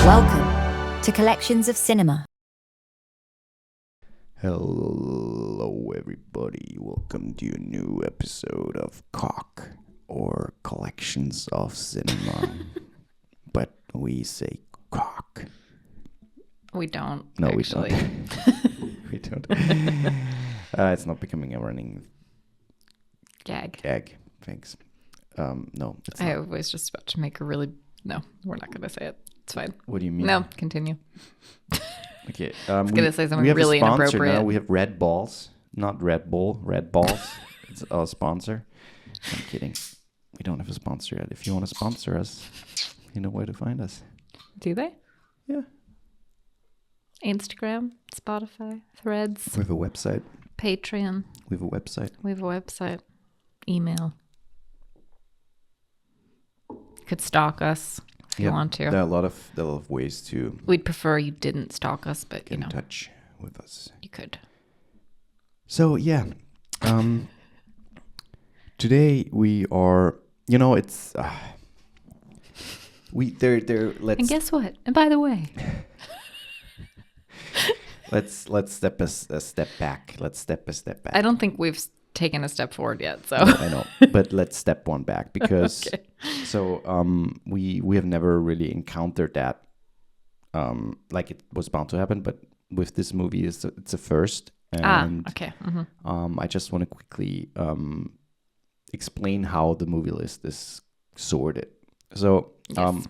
Welcome to Collections of Cinema. Hello, everybody. Welcome to a new episode of Cock, or Collections of Cinema. But we say cock. We don't. No, actually. we don't. We don't. It's not becoming a running Gag. Thanks. No, it's I not. was just about to make a really... No, we're not going to say it. It's fine. What do you mean? No, continue. Okay. I was going to say something we have really a sponsor inappropriate. now. We have Red Balls, not Red Bull. Red Balls. It's our sponsor. I'm kidding. We don't have a sponsor yet. If you want to sponsor us, you know where to find us. Do they? Yeah. Instagram, Spotify, Threads, We have a website. Patreon. We have a website. We have a website. Email. You could stalk us if you want to. There are a lot of ways to We'd prefer you didn't stalk us, but get you know, in touch with us. you could. So yeah, today we are. You know, it's we there. Let's And guess what? And by the way, let's step a step back. Let's step a step back. I don't think we've taken a step forward yet. So I know, but let's step one back because Okay. so we have never really encountered that like it was bound to happen, but with this movie it's a first. And okay. Mm-hmm. I just want to quickly explain how the movie list is sorted. So Yes.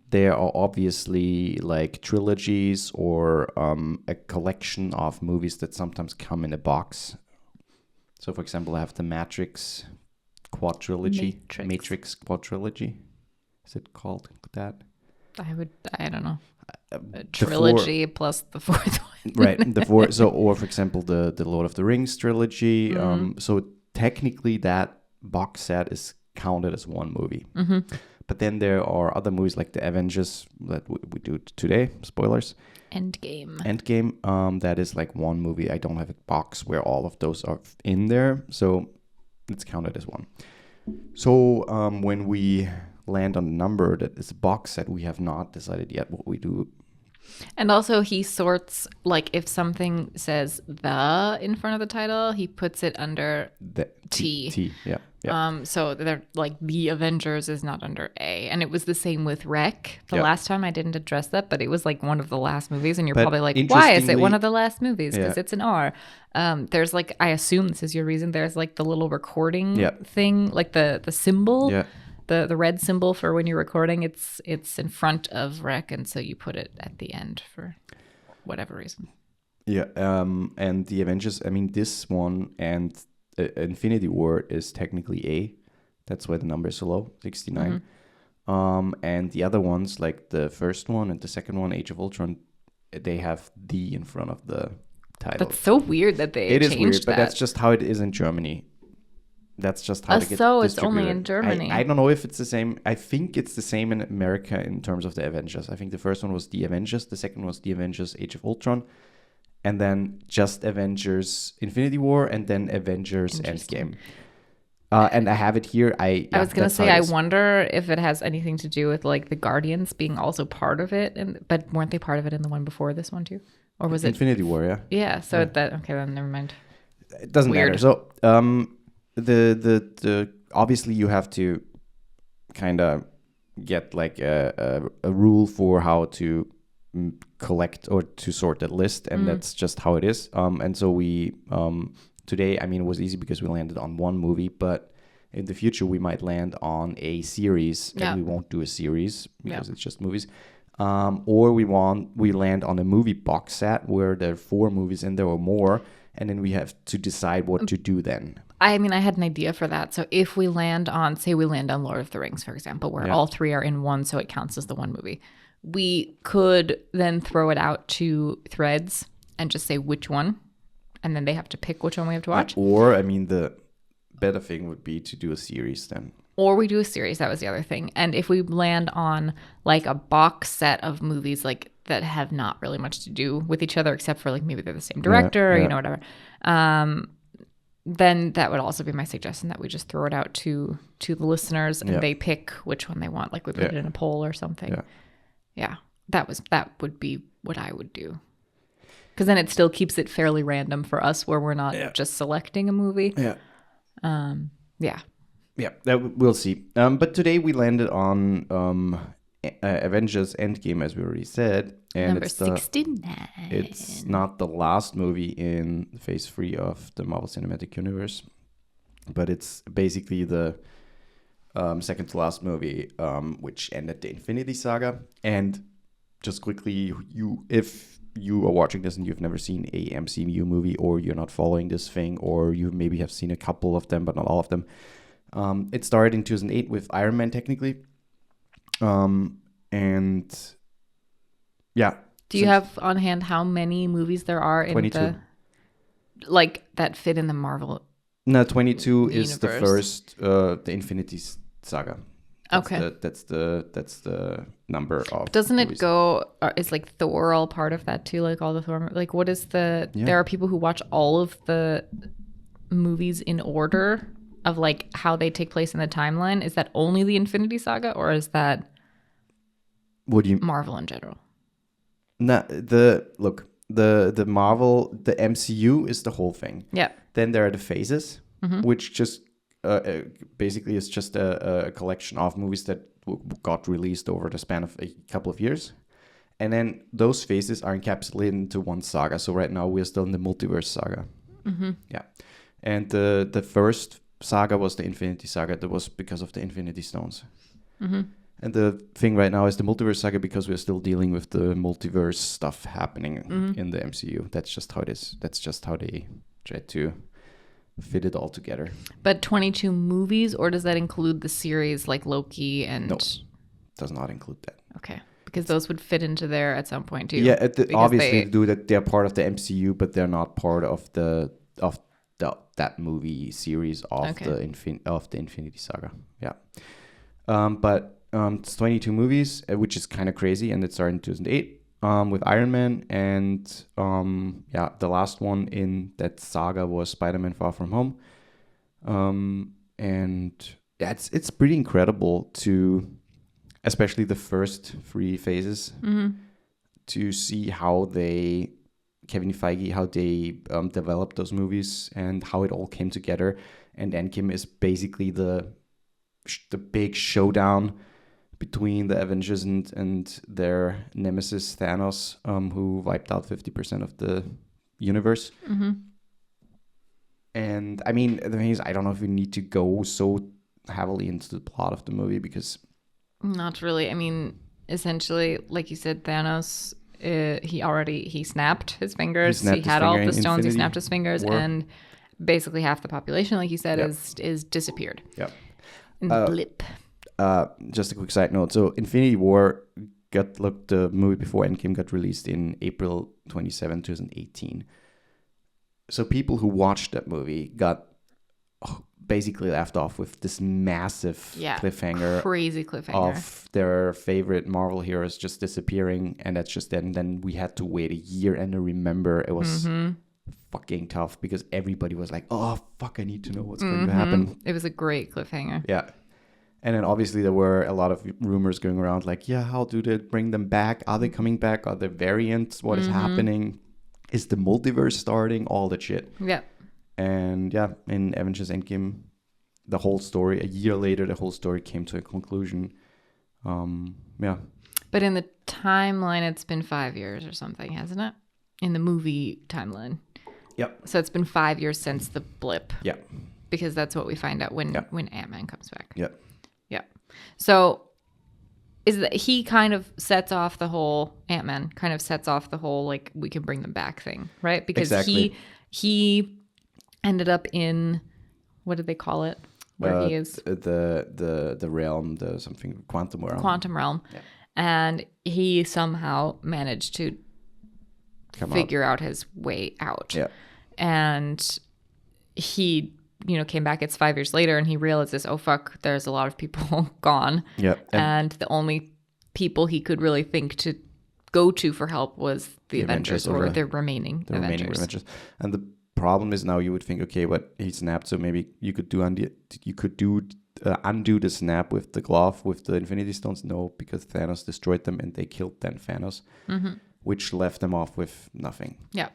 there are obviously like trilogies or a collection of movies that sometimes come in a box. So, for example, I have the Matrix quadrilogy. Matrix quadrilogy. Is it called that? I don't know. A The trilogy plus the fourth one. Right. The four. So, or for example, the Lord of the Rings trilogy. So technically, that box set is counted as one movie. Mm-hmm. But then there are other movies like the Avengers that we do today. Spoilers. Endgame. That is like one movie. I don't have a box where all of those are in there, so it's counted as one. So when we land on a number that is a box set, we have not decided yet what we do. And also he sorts, like if something says the in front of the title, he puts it under The T. T. Yeah. So they're like the Avengers is not under A. And it was the same with Rec. The Yeah. last time I didn't address that, but it was like one of the last movies. And you're But probably like, why is it interestingly- one of the last movies? Because Yeah. it's an R. There's like, I assume this is your reason. There's like the little recording Yeah. thing, like the symbol. Yeah. The red symbol for when you're recording, it's in front of Rec, and so you put it at the end for whatever reason. Yeah. And the Avengers. I mean, this one and Infinity War is technically A. That's why the number is so low, 69. And the other ones, like the first one and the second one, Age of Ultron, they have D in front of the title. That's so weird that they It changed is weird, that. but that's just how it is in Germany. That's just how they get so it's only distributed. in Germany. I don't know if it's the same. I think it's the same in America in terms of the Avengers. I think the first one was The Avengers. The second was The Avengers Age of Ultron. And then just Avengers Infinity War and then Avengers Endgame. And I have it here. I was going to say, I wonder if it has anything to do with like the Guardians being also part of it. But weren't they part of it in the one before this one too? Or was it? Infinity War, yeah. Yeah. So okay, then never mind. It doesn't Weird. matter. So the obviously you have to kind of get like a rule for how to collect or to sort that list, and that's just how it is. And so we today, I mean, it was easy because we landed on one movie, but in the future we might land on a series, and we won't do a series because it's just movies. Or we land on a movie box set where there are 4 movies in there or more, and then we have to decide what to do then. I mean, I had an idea for that. So if we land on, say we land on Lord of the Rings, for example, where all 3 are in one, so it counts as the one movie, we could then throw it out to Threads and just say which one, and then they have to pick which one we have to watch. Or, I mean, the better thing would be to do a series then. Or we do a series. That was the other thing. And if we land on like a box set of movies like that have not really much to do with each other, except for like maybe they're the same director or, you know, whatever, then that would also be my suggestion, that we just throw it out to the listeners and they pick which one they want. Like we put it in a poll or something. Yeah. that would be what I would do. Because then it still keeps it fairly random for us, where we're not just selecting a movie. Yeah. Yeah. Yeah, we'll see. But today we landed on Avengers Endgame, as we already said. And Number 69. It's not the last movie in Phase 3 of the Marvel Cinematic Universe, but it's basically the second to last movie, which ended the Infinity Saga. And just quickly, if you are watching this and you've never seen a MCU movie, or you're not following this thing, or you maybe have seen a couple of them, but not all of them, it started in 2008 with Iron Man, technically. And yeah. Do you have on hand how many movies there are in 22. That fit in the Marvel? No, 22 is the universe? first, the Infinity Saga. Okay. That's the number of. Doesn't movies. it go? Is like Thor all part of that too? Like all the Thor. Like what is the? Yeah. There are people who watch all of the movies in order of like how they take place in the timeline. Is that only the Infinity Saga, or is that What do you? Marvel in general? No, the Marvel, the MCU is the whole thing. Yeah. Then there are the phases, which just basically is just a collection of movies that got released over the span of a couple of years. And then those phases are encapsulated into one saga. So right now we're still in the multiverse saga. Yeah. And the first saga was the Infinity Saga. That was because of the Infinity Stones. And the thing right now is the multiverse saga, because we're still dealing with the multiverse stuff happening in the MCU. That's just how it is. That's just how they try to fit it all together. But 22 movies, or does that include the series like Loki and? No, does not include that. Okay, because those would fit into there at some point too. Yeah, obviously they do that. They're part of the MCU, but they're not part of that movie series of the Infinity Saga. Yeah, but it's 22 movies, which is kind of crazy, and it started in 2008 with Iron Man, and the last one in that saga was Spider-Man: Far From Home, and it's pretty incredible to, especially the first three phases, to see how Kevin Feige, how they developed those movies and how it all came together. And Endgame is basically the big showdown between the Avengers and their nemesis Thanos, who wiped out 50% of the universe. And I mean, the thing is, I don't know if we need to go so heavily into the plot of the movie, because not really. I mean, essentially, like you said, Thanos, he snapped his fingers. He had all the stones. He snapped his fingers, and basically half the population, like you said, is disappeared. Yep. In the blip. Just a quick side note. So Infinity War the movie before Endgame got released in April 27, 2018. So people who watched that movie got basically left off with this massive cliffhanger. Crazy cliffhanger. Of their favorite Marvel heroes just disappearing, and that's just that. And then we had to wait a year, and I remember it was fucking tough, because everybody was like, oh, fuck, I need to know what's going to happen. It was a great cliffhanger. Yeah. And then obviously there were a lot of rumors going around like, how do they bring them back? Are they coming back? Are there variants? What is happening? Is the multiverse starting? All that shit. Yeah. And in Avengers Endgame, the whole story, a year later, the whole story came to a conclusion. But in the timeline, it's been 5 years or something, hasn't it? In the movie timeline. Yep. So it's been 5 years since the blip. Yeah. Because that's what we find out when Ant-Man comes back. Yep. Yeah. So is that he kind of sets off the whole Ant-Man kind of sets off the whole like we can bring them back thing, right? Because he ended up in, what did they call it? Where he is the realm, the something quantum realm. Yeah. And he somehow managed to figure out his way out. Yeah. And he came back. It's 5 years later, and he realizes, oh fuck, there's a lot of people gone. Yeah. And the only people he could really think to go to for help was the Avengers or the remaining Avengers. And the problem is now you would think, okay, but he snapped, so maybe you could do undo the snap with the glove with the Infinity Stones? No, because Thanos destroyed them and they killed then Thanos, which left them off with nothing. Yeah.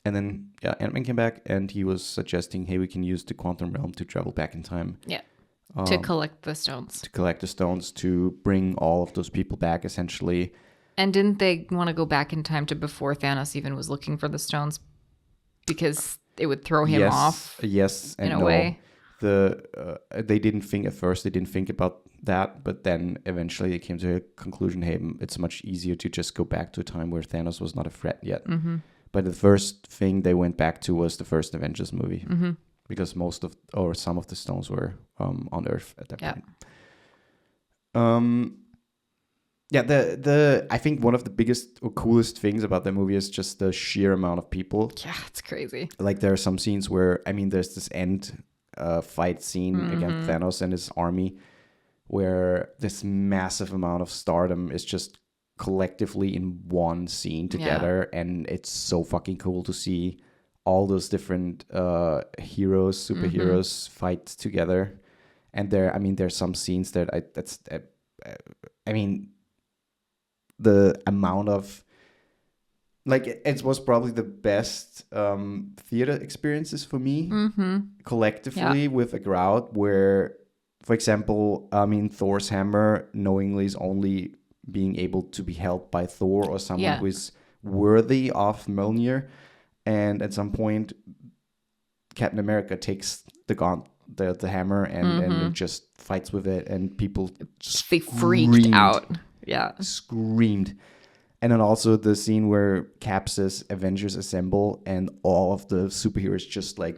And then Ant-Man came back and he was suggesting, hey, we can use the quantum realm to travel back in time. Yeah. To collect the stones. To collect the stones to bring all of those people back, essentially. And didn't they want to go back in time to before Thanos even was looking for the stones? Because it would throw him off. Yes, and in a way. They didn't think at first. They didn't think about that, but then eventually they came to a conclusion. Hey, it's much easier to just go back to a time where Thanos was not a threat yet. Mm-hmm. But the first thing they went back to was the first Avengers movie, because some of the stones were on Earth at that point. I think one of the biggest or coolest things about the movie is just the sheer amount of people. Yeah, it's crazy. Like there are some scenes where, there's this end fight scene against Thanos and his army where this massive amount of stardom is just collectively in one scene together. And it's so fucking cool to see all those different superheroes fight together. And there's some scenes that the amount of, like, it was probably the best theater experiences for me collectively with a crowd where, for example, Thor's hammer knowingly is only being able to be held by Thor or someone who is worthy of Mjolnir. And at some point, Captain America takes the hammer and just fights with it, and people they freaked out. Yeah. Screamed. And then also the scene where Cap says Avengers assemble and all of the superheroes just like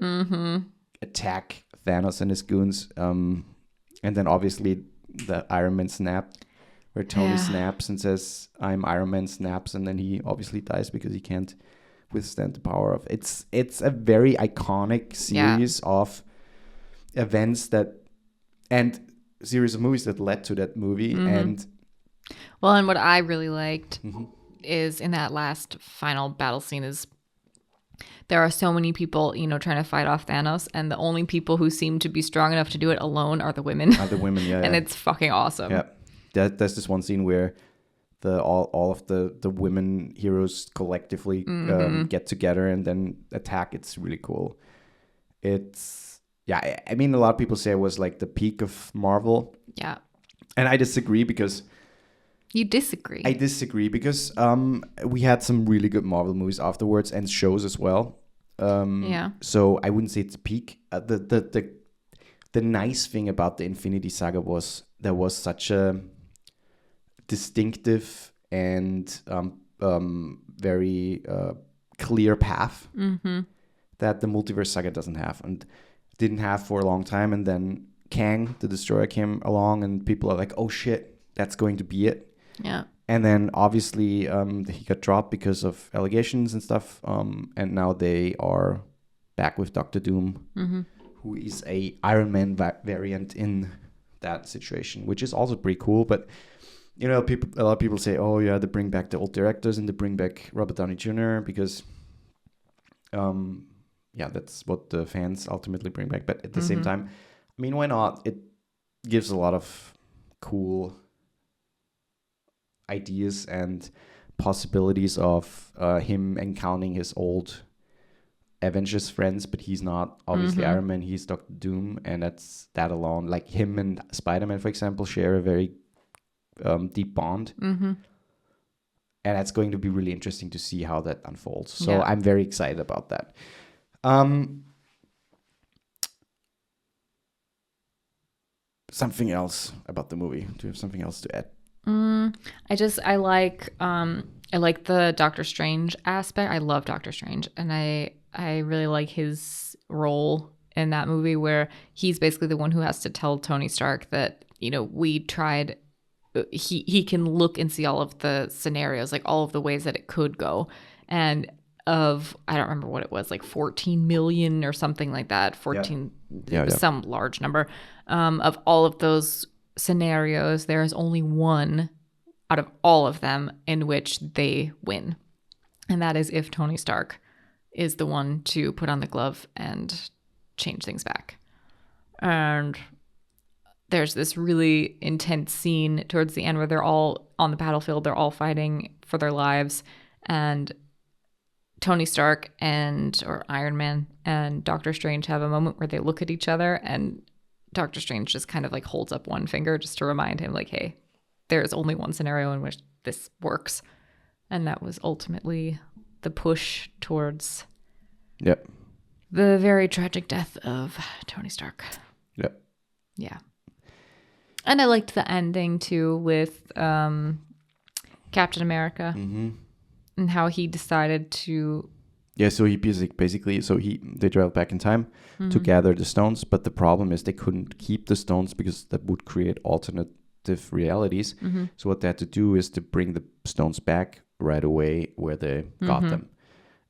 attack Thanos and his goons. And then obviously the Iron Man snap where Tony snaps and says, I'm Iron Man, snaps, and then he obviously dies because he can't withstand the power of it's a very iconic series of events and series of movies that led to that movie. And what I really liked is in that last final battle scene is there are so many people, trying to fight off Thanos, and the only people who seem to be strong enough to do it alone are the women. And it's fucking awesome. Yeah. There's this one scene where all of the women heroes collectively get together and then attack. It's really cool. It's a lot of people say it was like the peak of Marvel. Yeah. And I disagree because you disagree. I disagree because we had some really good Marvel movies afterwards and shows as well. So I wouldn't say it's a peak. The nice thing about the Infinity Saga was there was such a distinctive and very clear path that the Multiverse Saga doesn't have and didn't have for a long time. And then Kang the Destroyer came along and people are like, oh shit, that's going to be it. Yeah. And then obviously he got dropped because of allegations and stuff. And now they are back with Doctor Doom, who is a Iron Man variant in that situation, which is also pretty cool. But a lot of people say, oh yeah, they bring back the old directors and they bring back Robert Downey Jr. because that's what the fans ultimately bring back. But at the same time, why not? It gives a lot of cool ideas and possibilities of him encountering his old Avengers friends, but he's not obviously Iron Man, he's Doctor Doom, and that's that alone. Like him and Spider-Man, for example, share a very deep bond. And that's going to be really interesting to see how that unfolds. So I'm very excited about that. Something else about the movie. Do you have something else to add? I like the Doctor Strange aspect. I love Doctor Strange, and I really like his role in that movie where he's basically the one who has to tell Tony Stark that, we tried. He can look and see all of the scenarios, like all of the ways that it could go, and I don't remember what it was, like 14 million or something like that. 14, some large number of all of those scenarios. There is only one out of all of them in which they win, and that is if Tony Stark is the one to put on the glove and change things back. And there's this really intense scene towards the end where they're all on the battlefield. They're all fighting for their lives. And Tony Stark or Iron Man and Doctor Strange have a moment where they look at each other, and Doctor Strange just kind of like holds up one finger just to remind him, like, hey, there's only one scenario in which this works. And that was ultimately the push towards Yep. the very tragic death of Tony Stark. Yep. Yeah. And I liked the ending too with Captain America and how he decided to. Yeah, so he basically they traveled back in time to gather the stones, but the problem is they couldn't keep the stones because that would create alternative realities. So what they had to do is to bring the stones back right away where they got them.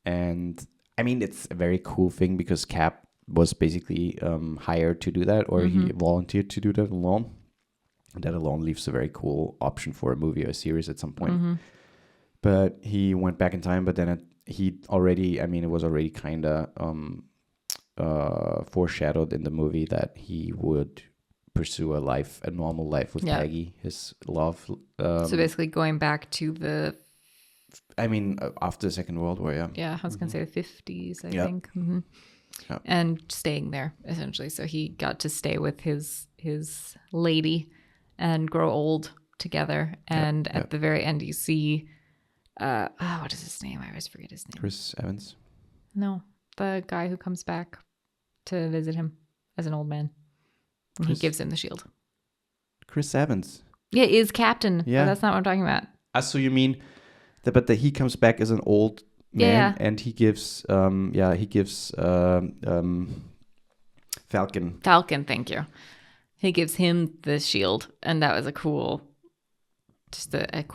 And I mean, it's a very cool thing because Cap was basically hired to do that, or he volunteered to do that alone. And that alone leaves a very cool option for a movie or a series at some point. But he went back in time, but then it was already kind of foreshadowed in the movie that he would pursue a normal life with Peggy, his love. So basically going back to after the Second World War, yeah. Yeah, I was going to say the 50s, I think. Yeah. And staying there, essentially. So he got to stay with his lady and grow old together. And at the very end, you see, what is his name? I always forget his name. Chris Evans? No, the guy who comes back to visit him as an old man. And he gives him the shield. Chris Evans? Yeah, is Captain. Yeah. But that's not what I'm talking about. So you mean, but he comes back as an old man, and he gives, Falcon. Falcon, thank you. He gives him the shield, and that was a cool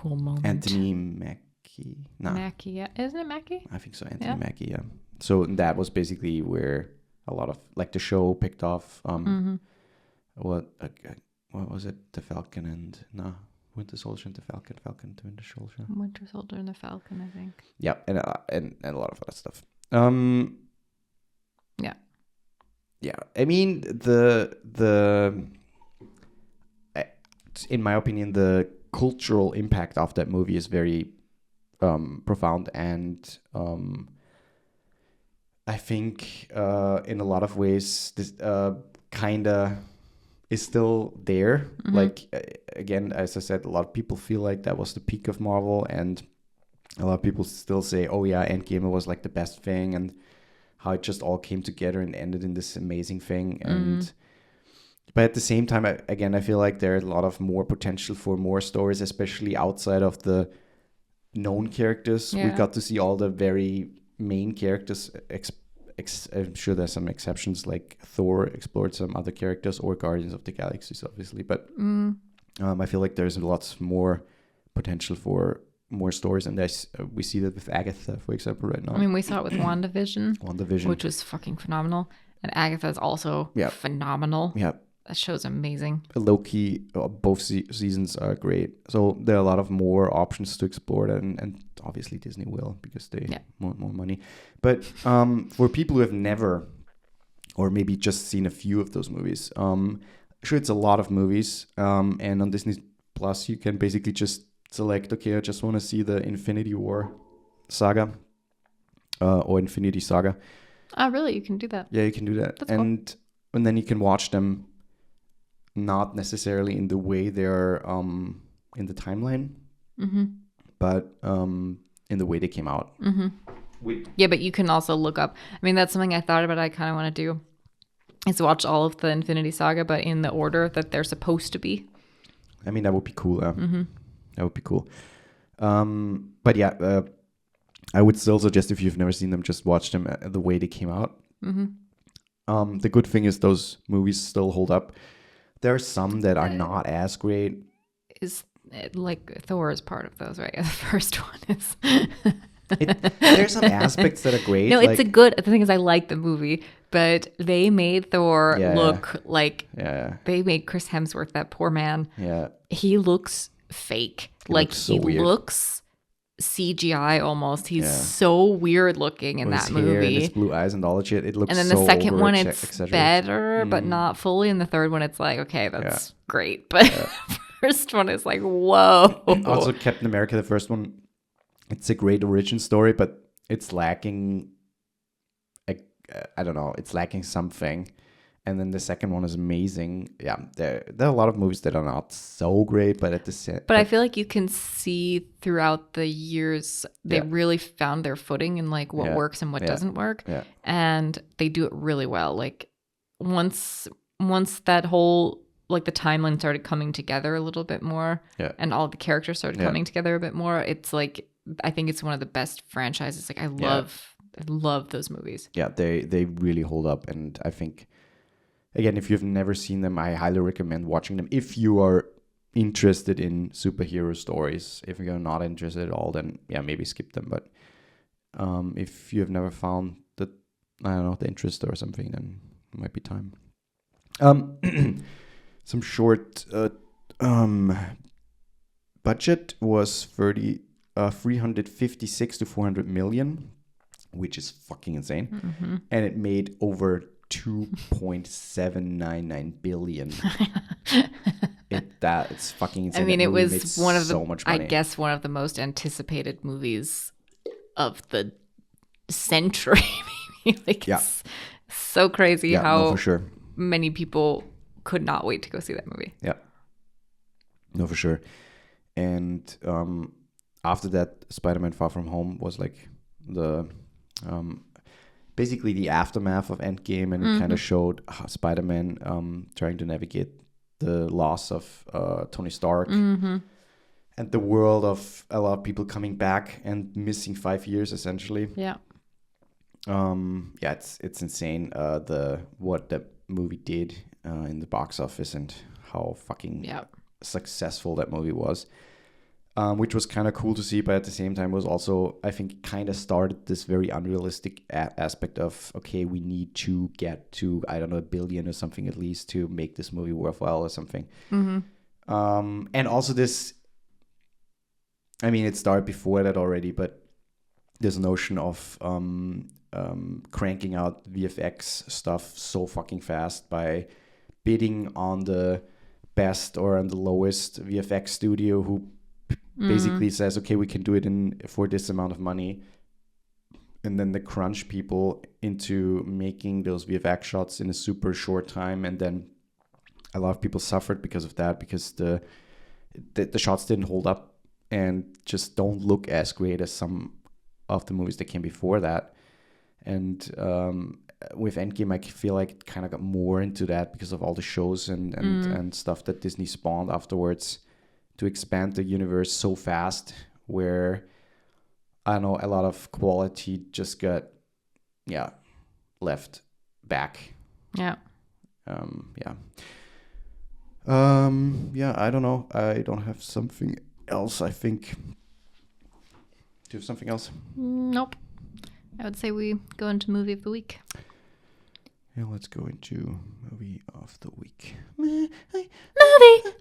moment. Anthony Mackie. No. Mackie, yeah. Isn't it Mackie? I think so, Anthony Mackie, yeah. So that was basically where a lot of, like, the show picked off. What was it? The Falcon and, Winter Soldier and the Falcon to Winter Soldier. Winter Soldier and the Falcon, I think. Yeah, and a lot of other stuff. Yeah. Yeah, I mean, in my opinion, the cultural impact of that movie is very profound, and I think in a lot of ways this kind of is still there. Like, again, as I said, a lot of people feel like that was the peak of Marvel, and a lot of people still say, oh yeah, Endgame was like the best thing, and how it just all came together and ended in this amazing thing. And but at the same time, I feel like there's a lot of more potential for more stories, especially outside of the known characters. We got to see all the very main characters. I'm sure there's some exceptions, like Thor explored some other characters, or Guardians of the Galaxies, obviously. But I feel like there's lots more potential for more stories, and we see that with Agatha, for example, right now. I mean, we saw it with WandaVision, which was fucking phenomenal. And Agatha is also phenomenal. Yeah. That show's amazing. Low-key, both seasons are great. So there are a lot of more options to explore that, and obviously Disney will, because they want more money. But for people who have never, or maybe just seen a few of those movies, sure, it's a lot of movies. And on Disney Plus, you can basically just select, okay, I just want to see the Infinity War saga, or Infinity Saga. Oh, really? You can do that? Yeah, you can do that. That's and cool. And then you can watch them not necessarily in the way they're in the timeline, but in the way they came out. Yeah, but you can also look up. I mean, that's something I thought about. I kind of want to do is watch all of the Infinity Saga, but in the order that they're supposed to be. I mean, that would be cool. That would be cool. But yeah, I would still suggest, if you've never seen them, just watch them the way they came out. The good thing is those movies still hold up. There are some that are not as great. Is like Thor is part of those, right? The first one is. There's some aspects that are great. No, it's a good. The thing is, I like the movie, but they made Thor look like. Yeah. They made Chris Hemsworth, that poor man. Yeah. He looks fake. He looks so weird. Looks CGI almost. He's so weird looking in With that his hair and his movie. blue eyes and all that shit. It looks And then so the second over one, it's exaggerated. better, but not fully. And the third one, it's like, okay, that's great. But first one is like, whoa. Also, Captain America, the first one, it's a great origin story, but it's lacking, I don't know, it's lacking something. And then the second one is amazing. Yeah, there are a lot of movies that are not so great, but at the same. But I feel like you can see throughout the years they really found their footing in like what works and what doesn't work, and they do it really well. Like once that whole like the timeline started coming together a little bit more, and all the characters started coming together a bit more. It's like I think it's one of the best franchises. Like I love those movies. Yeah, they really hold up, and I think. Again, if you've never seen them, I highly recommend watching them. If you are interested in superhero stories, if you're not interested at all, then maybe skip them. But if you have never found the interest or something, then it might be time. Some short budget was 356 to 400 million, which is fucking insane, and it made over 2.799 billion. It's fucking insane. I mean, it was one of so much money. I guess one of the most anticipated movies of the century. Maybe. Like it's so crazy how for sure. many people could not wait to go see that movie. Yeah, no, for sure. And after that, Spider-Man: Far From Home was like the basically the aftermath of Endgame, and it kind of showed Spider-Man trying to navigate the loss of Tony Stark and the world of a lot of people coming back and missing 5 years essentially. It's insane what the movie did in the box office and how fucking successful that movie was. Which was kind of cool to see, but at the same time was also, I think, kind of started this very unrealistic aspect of, okay, we need to get to, I don't know, 1 billion or something at least to make this movie worthwhile or something. And also this, I mean, it started before that already, but this notion of cranking out VFX stuff so fucking fast by bidding on the best or on the lowest VFX studio who basically says, okay, we can do it for this amount of money, and then they crunch people into making those VFX shots in a super short time, and then a lot of people suffered because of that, because the shots didn't hold up and just don't look as great as some of the movies that came before that. And with Endgame, I feel like it kind of got more into that because of all the shows and stuff that Disney spawned afterwards, to expand the universe so fast, where I don't know, a lot of quality just got left back. I don't know, I don't have something else. I think, do you have something else? Nope. I would say we go into movie of the week. Let's go into movie of the week. Movie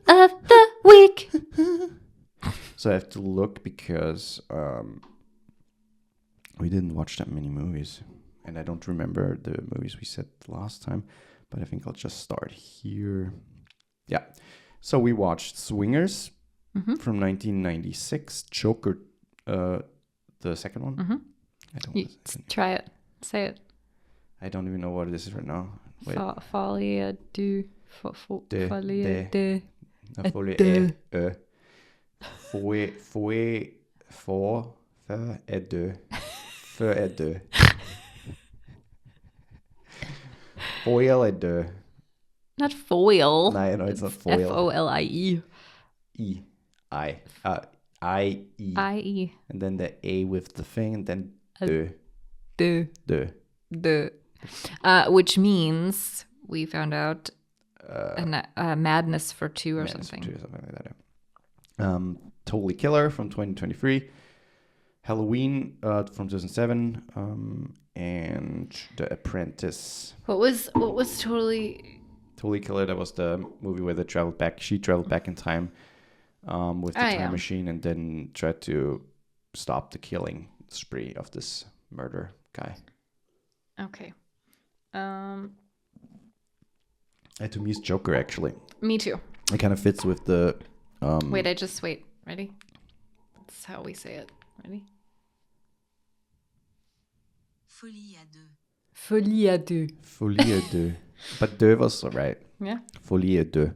of the week. So I have to look because we didn't watch that many movies, and I don't remember the movies we said last time, but I think I'll just start here. Yeah. So we watched Swingers from 1996, Joker, the second one. Try it. Say it. I don't even know what this is right now. Wait. Folie du. Folie de. Folie e. Foie for et deux. Feu et deux. Foil et deux. Not foil. No, it's not foil. Folie. I-E. I-E. And then the A with the thing, and then deux. Deux. Which means we found out Madness for Two or something. Something like that. Totally Killer from 2023, Halloween from 2007, and The Apprentice. What was Totally Killer? That was the movie where she traveled back in time with the time machine, and then tried to stop the killing spree of this murder guy. Okay. To me, it's Joker, actually. Me too. It kind of fits with the... Wait. Ready? That's how we say it. Ready? Folie à deux. Folie à deux. Folie à deux. But deux was right. Yeah. Folie à deux.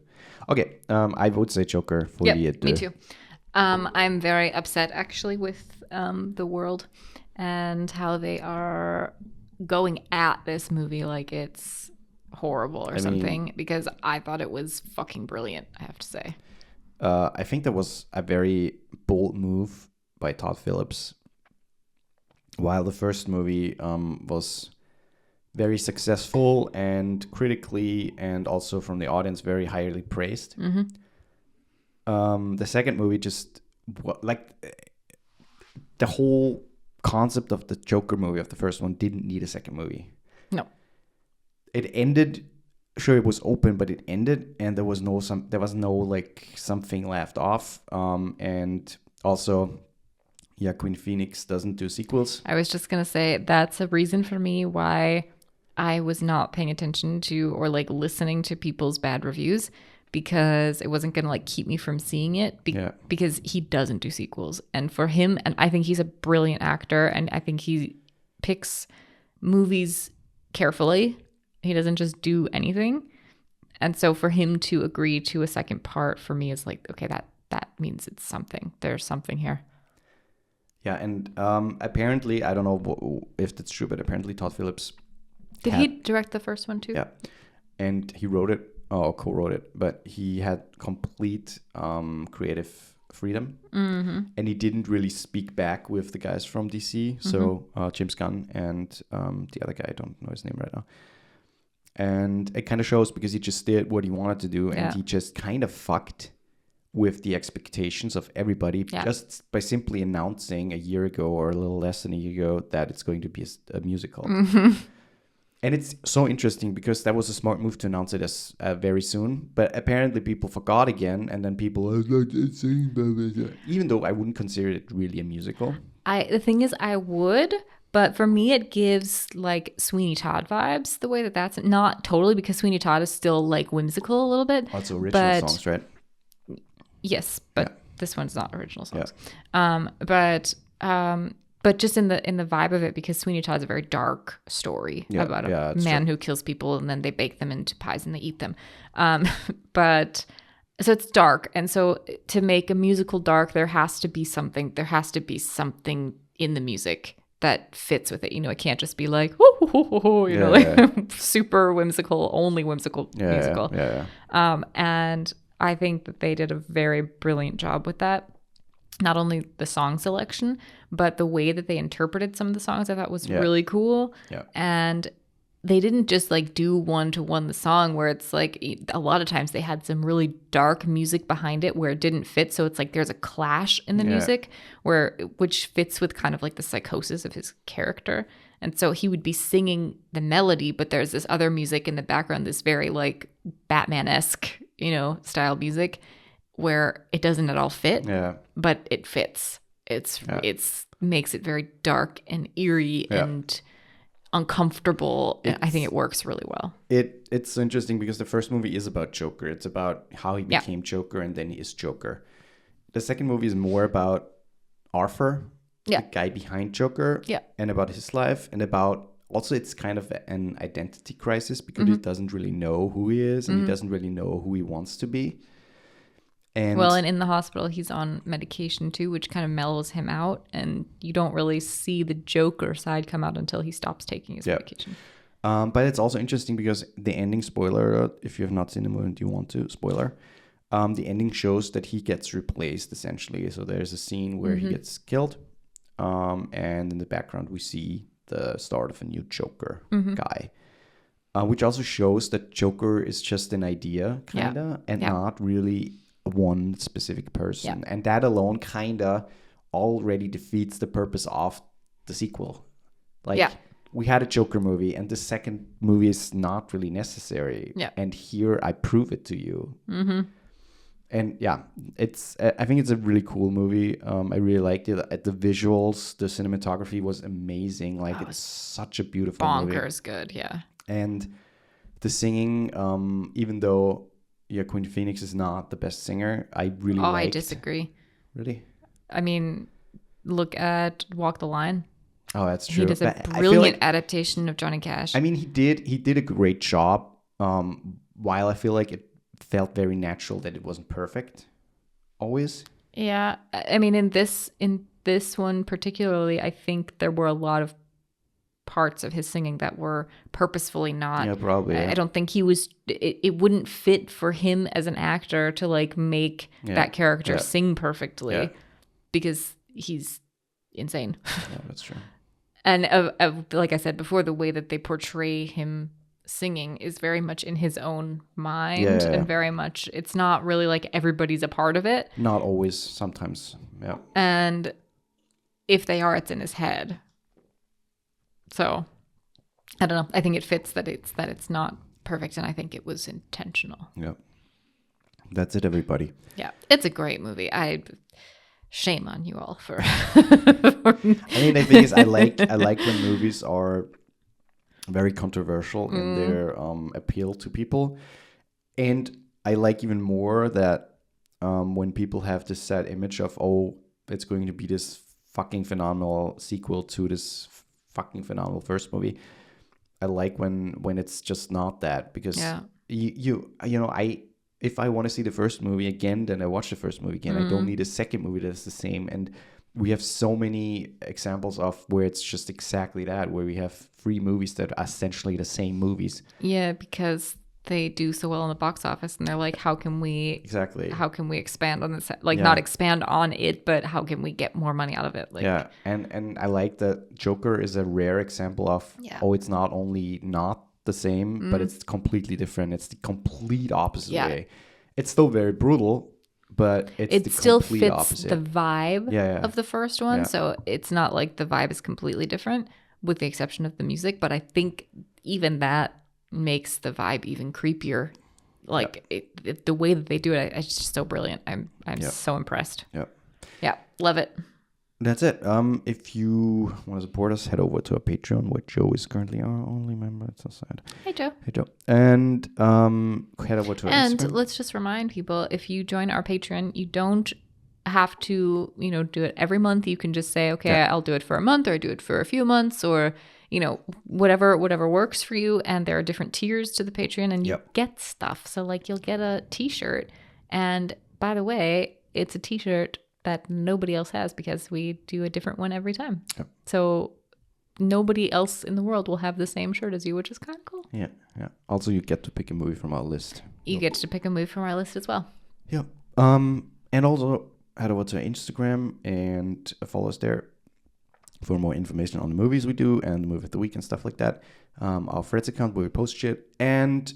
Okay, I would say Joker. Folie à deux. Me too. I'm very upset, actually, with the world and how they are going at this movie like it's horrible or something, because I thought it was fucking brilliant, I have to say. I think that was a very bold move by Todd Phillips. While the first movie was very successful and critically and also from the audience very highly praised, the second movie just, the whole concept of the Joker movie of the first one didn't need a second movie. No. It ended, sure, it was open, but it ended, and there was no like something left off. And also, Joaquin Phoenix doesn't do sequels. I was just gonna say that's a reason for me why I was not paying attention to or like listening to people's bad reviews, because it wasn't gonna like keep me from seeing it because he doesn't do sequels. And for him, and I think he's a brilliant actor, and I think he picks movies carefully. He doesn't just do anything. And so for him to agree to a second part for me is like, okay, that means it's something. There's something here. Yeah, and apparently, I don't know if that's true, but apparently Todd Phillips... Did he direct the first one too? Yeah, and he wrote it, or co-wrote it, but he had complete creative freedom. And he didn't really speak back with the guys from DC, so James Gunn and the other guy, I don't know his name right now. And it kind of shows because he just did what he wanted to do, and he just kind of fucked with the expectations of everybody just by simply announcing a year ago or a little less than a year ago that it's going to be a musical. And it's so interesting because that was a smart move to announce it as very soon, but apparently people forgot again, and then people are like, even though I wouldn't consider it really a musical. The thing is, I would. But for me, it gives like Sweeney Todd vibes, the way that's not totally, because Sweeney Todd is still like whimsical a little bit. Also original songs, right? Yes, but this one's not original songs. But just in the vibe of it, because Sweeney Todd's a very dark story about a man who kills people and then they bake them into pies and they eat them. But so it's dark, and so to make a musical dark, there has to be something. There has to be something in the music that fits with it. You know, it can't just be like, super whimsical, only whimsical musical. And I think that they did a very brilliant job with that. Not only the song selection, but the way that they interpreted some of the songs I thought was really cool. Yeah. And they didn't just like do one-to-one the song where it's like a lot of times they had some really dark music behind it where it didn't fit. So it's like there's a clash in the music which fits with kind of like the psychosis of his character. And so he would be singing the melody, but there's this other music in the background, this very like Batman-esque, style music where it doesn't at all fit, but it fits. It's makes it very dark and eerie and uncomfortable, and I think it works really well. It's interesting because the first movie is about Joker. It's about how he became Joker, and then he is Joker. The second movie is more about Arthur, the guy behind Joker, and about his life, and about also it's kind of an identity crisis because he doesn't really know who he is, and he doesn't really know who he wants to be. And in the hospital, he's on medication too, which kind of mellows him out. And you don't really see the Joker side come out until he stops taking his medication. But it's also interesting because the ending, spoiler alert, if you have not seen the movie and you want to, spoiler, the ending shows that he gets replaced essentially. So there's a scene where he gets killed. And in the background, we see the start of a new Joker guy. Which also shows that Joker is just an idea, kind of, and not really one specific person, and that alone kind of already defeats the purpose of the sequel. We had a Joker movie, and the second movie is not really necessary, and here I prove it to you. And yeah, it's I think it's a really cool movie. I really liked it. The visuals, the cinematography was amazing. Like it's such a beautiful movie. Bonkers good, yeah. And the singing, even though Joaquin Phoenix is not the best singer, I really liked. I disagree. Really? I mean, look at Walk the Line. Oh, that's true. He does a But I feel brilliant like, adaptation of Johnny Cash. I mean, he did a great job. While I feel like it felt very natural that it wasn't perfect, always. Yeah, I mean, in this one particularly, I think there were a lot of parts of his singing that were purposefully not. Yeah, probably. Yeah. I don't think he was. It wouldn't fit for him as an actor to like make that character sing perfectly because he's insane. Yeah, that's true. And like I said before, the way that they portray him singing is very much in his own mind and very much, it's not really like everybody's a part of it. Not always, sometimes. Yeah. And if they are, it's in his head. So I don't know. I think it fits that it's not perfect, and I think it was intentional. Yeah. That's it, everybody. Yeah. It's a great movie. Shame on you all for I mean, the thing is, I like when movies are very controversial in their appeal to people, and I like even more that when people have this set image of, oh, it's going to be this fucking phenomenal sequel to this fucking phenomenal first movie. I like when it's just not that, because you know, if I want to see the first movie again, then I watch the first movie again. I don't need a second movie that's the same. And we have so many examples of where it's just exactly that, where we have 3 movies that are essentially the same movies. Yeah, because they do so well in the box office, and they're like, how can we expand on this? Like, not expand on it, but how can we get more money out of it? Like, yeah, and I like that Joker is a rare example of, it's not only not the same, but it's completely different. It's the complete opposite way. It's still very brutal, but it still complete fits opposite. the vibe of the first one. So it's not like the vibe is completely different, with the exception of the music. But I think even that makes the vibe even creepier. Like the way that they do it, it's just so brilliant. I'm so impressed. Yeah, love it. That's it. If you want to support us, head over to our Patreon, where Joe is currently our only member. It's so sad. Hey, Joe. And head over to our Instagram. And let's just remind people, if you join our Patreon, you don't have to, do it every month. You can just say, okay, I'll do it for a month, or do it for a few months, or whatever works for you. And there are different tiers to the Patreon, and you get stuff. So like, you'll get a t-shirt, and by the way, it's a t-shirt that nobody else has, because we do a different one every time. So nobody else in the world will have the same shirt as you, which is kind of cool. Yeah. Also, you get to pick a movie from our list. You get to pick a movie from our list as well. Yeah. And also head over to Instagram and follow us there for more information on the movies we do and the movie of the week and stuff like that. Our Threads account where we post shit. And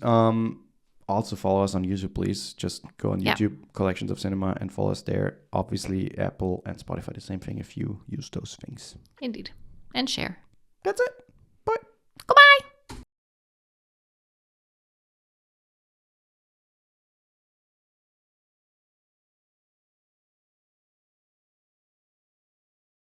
also follow us on YouTube, please. Just go on YouTube, Collections of Cinema, and follow us there. Obviously, Apple and Spotify, the same thing if you use those things. Indeed. And share. That's it.